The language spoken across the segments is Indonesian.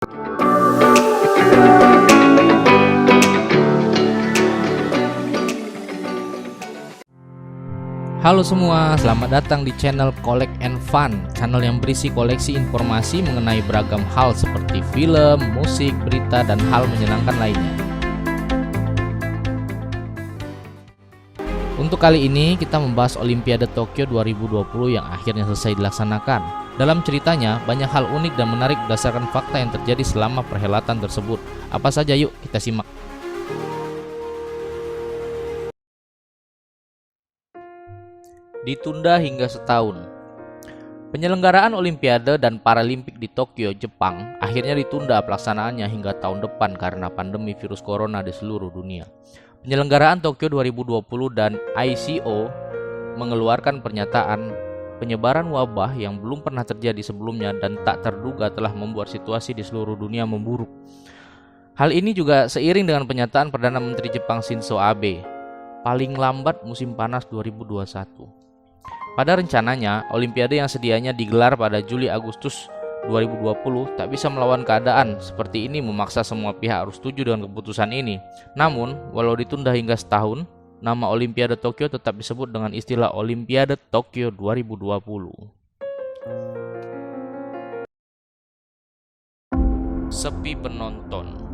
Halo semua, selamat datang di channel Collect and Fun, channel yang berisi koleksi informasi mengenai beragam hal seperti film, musik, berita, dan hal menyenangkan lainnya. Untuk kali ini kita membahas Olimpiade Tokyo 2020 yang akhirnya selesai dilaksanakan. Dalam ceritanya, banyak hal unik dan menarik berdasarkan fakta yang terjadi selama perhelatan tersebut. Apa saja yuk kita simak. Ditunda hingga setahun. Penyelenggaraan Olimpiade dan Paralimpik di Tokyo, Jepang akhirnya ditunda pelaksanaannya hingga tahun depan karena pandemi virus corona di seluruh dunia. Penyelenggaraan Tokyo 2020 dan ICO mengeluarkan pernyataan penyebaran wabah yang belum pernah terjadi sebelumnya dan tak terduga telah membuat situasi di seluruh dunia memburuk. Hal ini juga seiring dengan pernyataan Perdana Menteri Jepang Shinzo Abe, paling lambat musim panas 2021. Pada rencananya, Olimpiade yang sedianya digelar pada Juli-Agustus 2020 tak bisa melawan keadaan seperti ini memaksa semua pihak harus setuju dengan keputusan ini. Namun, walau ditunda hingga setahun, nama Olimpiade Tokyo tetap disebut dengan istilah Olimpiade Tokyo 2020. Sepi penonton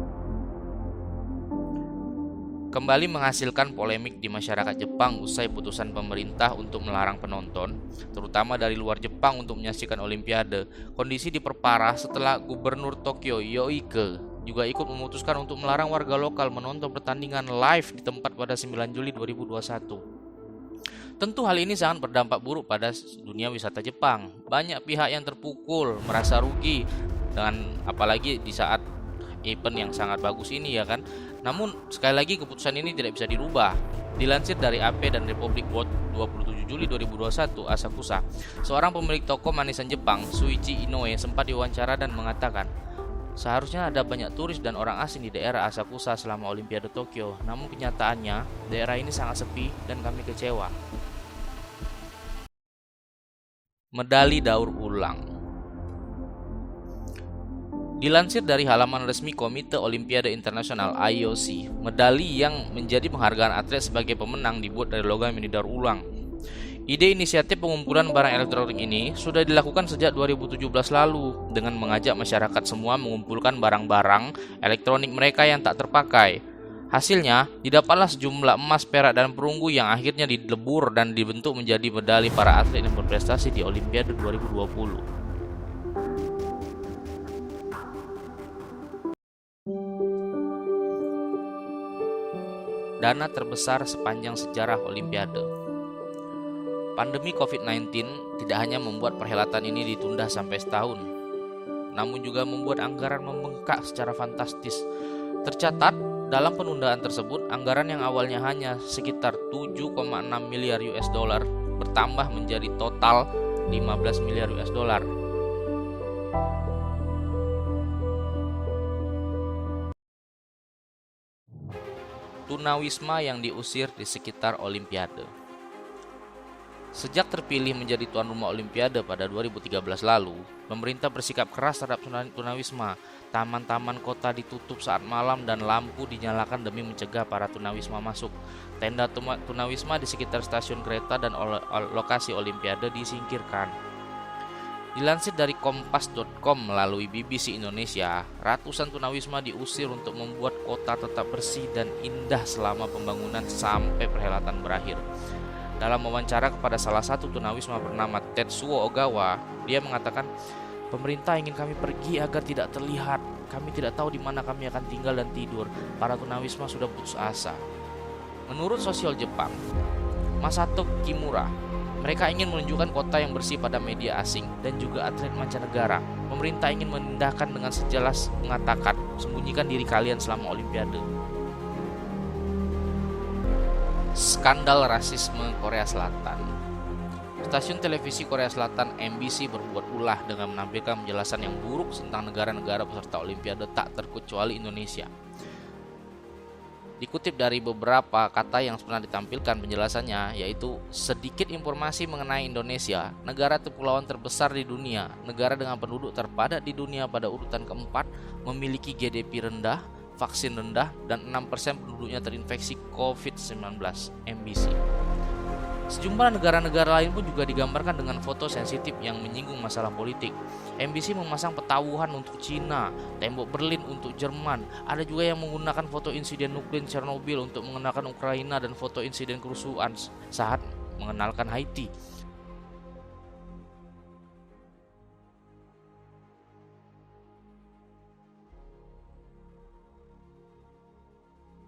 kembali menghasilkan polemik di masyarakat Jepang usai putusan pemerintah untuk melarang penonton, terutama dari luar Jepang untuk menyaksikan Olimpiade. Kondisi diperparah setelah Gubernur Tokyo Yoike juga ikut memutuskan untuk melarang warga lokal menonton pertandingan live di tempat pada 9 Juli 2021. Tentu hal ini sangat berdampak buruk pada dunia wisata Jepang. Banyak pihak yang terpukul, merasa rugi, dengan apalagi di saat event yang sangat bagus ini ya kan. Namun sekali lagi keputusan ini tidak bisa dirubah. Dilansir dari AP dan Republic World 27 Juli 2021, Asakusa, seorang pemilik toko manisan Jepang, Shuichi Inoue, sempat diwawancara dan mengatakan, seharusnya ada banyak turis dan orang asing di daerah Asakusa selama Olimpiade Tokyo. Namun kenyataannya daerah ini sangat sepi dan kami kecewa. Medali daur ulang. Dilansir dari halaman resmi Komite Olimpiade Internasional IOC, medali yang menjadi penghargaan atlet sebagai pemenang dibuat dari logam yang didaur ulang. Ide inisiatif pengumpulan barang elektronik ini sudah dilakukan sejak 2017 lalu dengan mengajak masyarakat semua mengumpulkan barang-barang elektronik mereka yang tak terpakai. Hasilnya, didapatlah sejumlah emas, perak, dan perunggu yang akhirnya dilebur dan dibentuk menjadi medali para atlet yang berprestasi di Olimpiade 2020. Dana terbesar sepanjang sejarah Olimpiade. Pandemi COVID-19 tidak hanya membuat perhelatan ini ditunda sampai setahun, namun juga membuat anggaran membengkak secara fantastis. Tercatat, dalam penundaan tersebut, anggaran yang awalnya hanya sekitar 7,6 miliar US dollar bertambah menjadi total 15 miliar US dollar. Tunawisma yang diusir di sekitar Olimpiade. Sejak terpilih menjadi tuan rumah Olimpiade pada 2013 lalu, pemerintah bersikap keras terhadap tunawisma. Taman-taman kota ditutup saat malam dan lampu dinyalakan demi mencegah para tunawisma masuk. Tenda tunawisma di sekitar stasiun kereta dan lokasi Olimpiade disingkirkan. Dilansir dari kompas.com melalui BBC Indonesia, ratusan tunawisma diusir untuk membuat kota tetap bersih dan indah selama pembangunan sampai perhelatan berakhir. Dalam wawancara kepada salah satu tunawisma bernama Tetsuo Ogawa, dia mengatakan, pemerintah ingin kami pergi agar tidak terlihat. Kami tidak tahu di mana kami akan tinggal dan tidur. Para tunawisma sudah putus asa. Menurut sosial Jepang, Masato Kimura, mereka ingin menunjukkan kota yang bersih pada media asing dan juga atlet mancanegara. Pemerintah ingin menindahkan dengan sejelas mengatakan, sembunyikan diri kalian selama Olimpiade. Skandal rasisme Korea Selatan. Stasiun televisi Korea Selatan MBC berbuat ulah dengan menampilkan penjelasan yang buruk tentang negara-negara peserta Olimpiade tak terkecuali Indonesia. Dikutip dari beberapa kata yang pernah ditampilkan penjelasannya, yaitu sedikit informasi mengenai Indonesia, negara kepulauan terbesar di dunia, negara dengan penduduk terpadat di dunia pada urutan keempat, memiliki GDP rendah, vaksin rendah, dan 6% penduduknya terinfeksi COVID-19 (MBC). Sejumlah negara-negara lain pun juga digambarkan dengan foto sensitif yang menyinggung masalah politik. MBC memasang petawuhan untuk Cina, tembok Berlin untuk Jerman. Ada juga yang menggunakan foto insiden nuklir Chernobyl untuk mengenalkan Ukraina dan foto insiden kerusuhan saat mengenalkan Haiti.